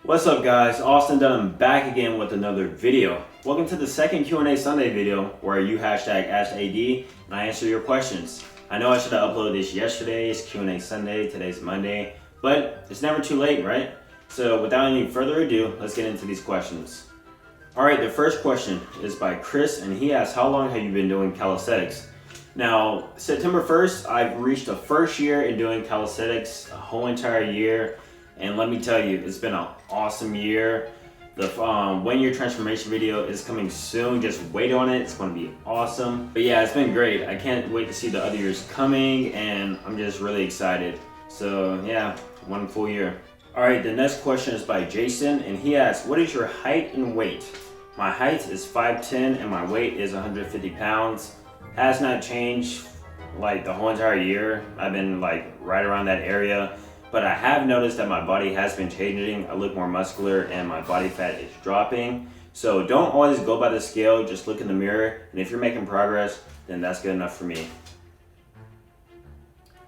What's up guys, Austin Dunham back again with another video. Welcome to the second Q&A Sunday video where you hashtag AskAD and I answer your questions. I know I should have uploaded this yesterday, it's Q&A Sunday, today's Monday, but it's never too late, right? So without any further ado, let's get into these questions. Alright, the first question is by Chris and he asks, how long have you been doing calisthenics? Now, September 1st, I've reached the first year in doing calisthenics, a whole entire year. And let me tell you, it's been an awesome year. The 1 year transformation video is coming soon. Just wait on it. It's going to be awesome. But yeah, it's been great. I can't wait to see the other years coming and I'm just really excited. So yeah, 1 full year. All right, the next question is by Jason and he asks, what is your height and weight? My height is 5'10" and my weight is 150 pounds. Has not changed like the whole entire year. I've been like right around that area. But I have noticed that my body has been changing. I look more muscular and my body fat is dropping. So don't always go by the scale, just look in the mirror. And if you're making progress, then that's good enough for me.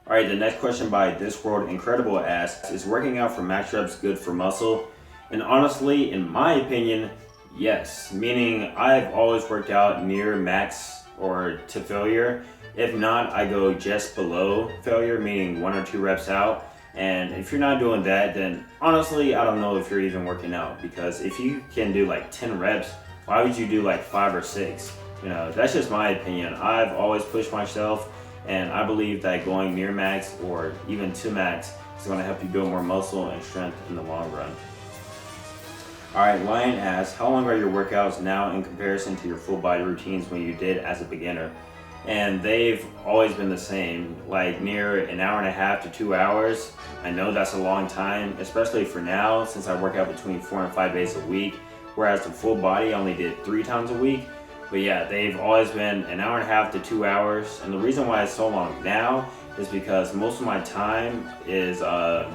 All right, the next question by This World Incredible asks, is working out for max reps good for muscle? And honestly, in my opinion, yes. Meaning I've always worked out near max or to failure. If not, I go just below failure, meaning 1 or 2 reps out. And if you're not doing that, then honestly, I don't know if you're even working out, because if you can do like 10 reps, why would you do like 5 or 6? You know, that's just my opinion. I've always pushed myself and I believe that going near max or even to max is going to help you build more muscle and strength in the long run. All right, Lion asks, how long are your workouts now in comparison to your full body routines when you did as a beginner? And they've always been the same, like near an hour and a half to 2 hours. I know that's a long time, especially for now, since I work out between 4 and 5 days a week, whereas the full body I only did 3 times a week. But yeah, they've always been an hour and a half to 2 hours. And the reason why it's so long now is because most of my time is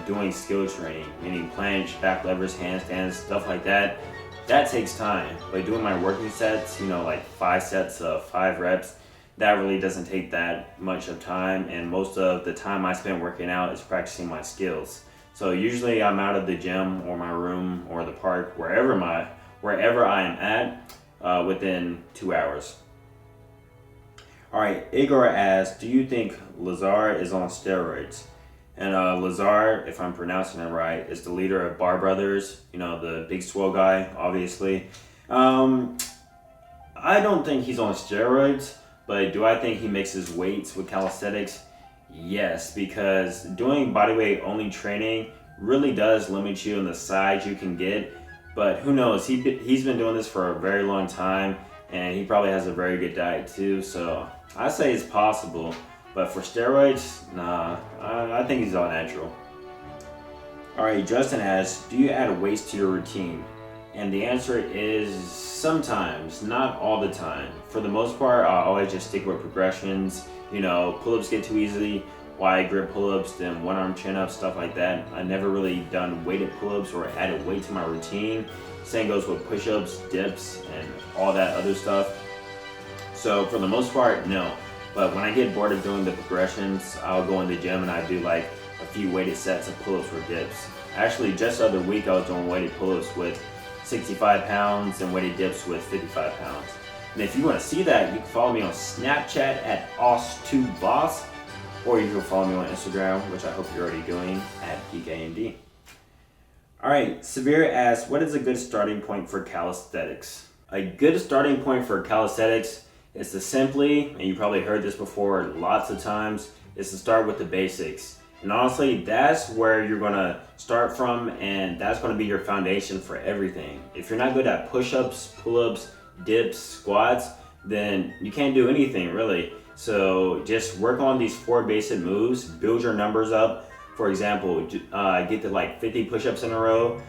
doing skill training, meaning planche, back levers, handstands, stuff like that. That takes time. But doing my working sets, you know, like 5 sets of 5 reps, that really doesn't take that much of time, and most of the time I spend working out is practicing my skills. So usually I'm out of the gym or my room or the park, wherever I am at, within 2 hours. All right, Igor asks, do you think Lazar is on steroids? And Lazar, if I'm pronouncing it right, is the leader of Barbrothers, you know, the big swole guy, obviously. I don't think he's on steroids. But do I think he mixes weights with calisthenics? Yes, because doing bodyweight only training really does limit you in the size you can get. But who knows, he's been doing this for a very long time and he probably has a very good diet too. So I say it's possible, but for steroids, nah, I think he's all natural. All right, Justin asks, do you add weights to your routine? And the answer is sometimes, not all the time. For the most part, I always just stick with progressions. You know, pull-ups get too easy, wide grip pull-ups, then one arm chin-ups, stuff like that. I never really done weighted pull-ups or added weight to my routine. Same goes with push-ups, dips, and all that other stuff. So for the most part, no. But when I get bored of doing the progressions, I'll go in the gym and I do like a few weighted sets of pull-ups or dips. Actually, just the other week I was doing weighted pull-ups with 65 pounds and weighted dips with 55 pounds. And if you want to see that, you can follow me on Snapchat at austindtrain, or you can follow me on Instagram, which I hope you're already doing, at PKMD. All right, Severe asks, what is a good starting point for calisthenics? A good starting point for calisthenics is to simply, and you probably heard this before lots of times, is to start with the basics. And honestly, that's where you're gonna start from, and that's gonna be your foundation for everything. If you're not good at push-ups, pull-ups, dips, squats, then you can't do anything really. So just work on these 4 basic moves, build your numbers up. For example, get to like 50 push-ups in a row,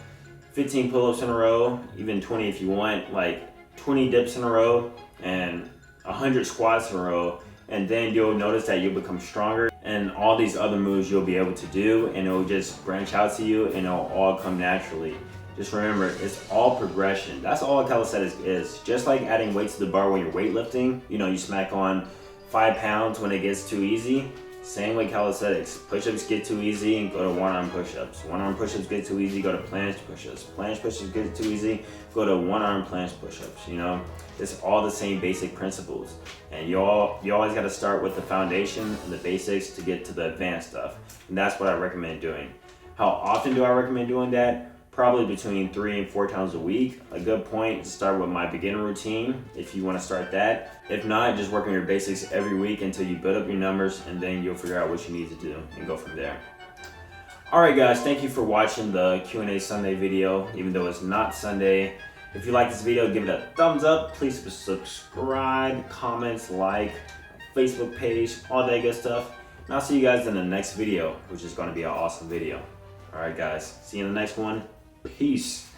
15 pull-ups in a row, even 20 if you want, like 20 dips in a row, and 100 squats in a row. And then you'll notice that you'll become stronger and all these other moves you'll be able to do, and it'll just branch out to you and it'll all come naturally. Just remember, it's all progression. That's all calisthenics is. Just like adding weight to the bar when you're weightlifting, you know, you smack on 5 pounds when it gets too easy. Same with calisthenics. Push-ups get too easy and go to one-arm push-ups. One-arm push-ups get too easy, go to planche push-ups. Planche push-ups get too easy, go to one-arm planche push-ups. You know, it's all the same basic principles. And you always got to start with the foundation and the basics to get to the advanced stuff. And that's what I recommend doing. How often do I recommend doing that? Probably between 3 and 4 times a week. A good point to start with my beginner routine if you want to start that. If not, just work on your basics every week until you build up your numbers, and then you'll figure out what you need to do and go from there. Alright guys, thank you for watching the Q&A Sunday video, even though it's not Sunday. If you like this video, give it a thumbs up. Please subscribe, comments, like, Facebook page, all that good stuff. And I'll see you guys in the next video, which is going to be an awesome video. Alright guys, see you in the next one. Peace.